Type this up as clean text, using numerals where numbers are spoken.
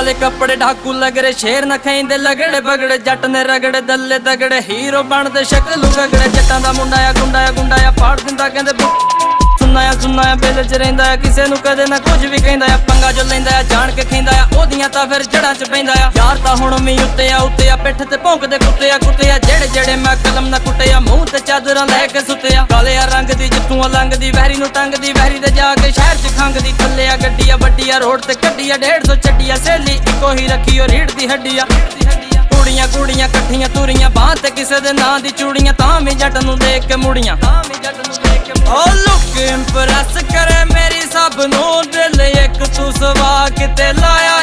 काले कपड़े ढाकू लगड़े शेर न खैंदे लगड़े बगड़े जट ने रगड़े दल्ले दगड़े हीरो बनदे शक्ल गगड़े जट्टां दा मुंडाया गुंडाया फाड़ दिंदा कहंदे सुनाया बेल च रहिंदा आ किसे नूं कदे ना कुछ भी कहंदा आ पंगा जो लैंदा आ जान के खैंदा आ ओदियां तां फिर जड़ां च पैंदा आ यार तां हुण मी उत्ते आ पिठ ते भौंकदे कुत्ते आ जेड़े मैं कलम ना कुੱਟੇ ਆ मूंह ते चादरां लै के सुੱਤੇ आ काले आ रंग दी जित्तूआं लंघदी वहरी नूं टंगदी वहरी ते जाके शहर च खंघदी थੱਲੇ आ गड्डी आ वड्डी आ रोड ते कड्डी आ 150 छड्डी आ सहेली इक्को ही रखी ओ रीढ़ दी हड्डी आ कुड़ियां कट्ठियां तुरियां बांह ते किसे दे नां दी चूड़ियां तां भी जट नूं देख के मुड़ियां ओ लुक इंप्रेस करे मेरी सब नूं दिल एक तू सवा किते लाया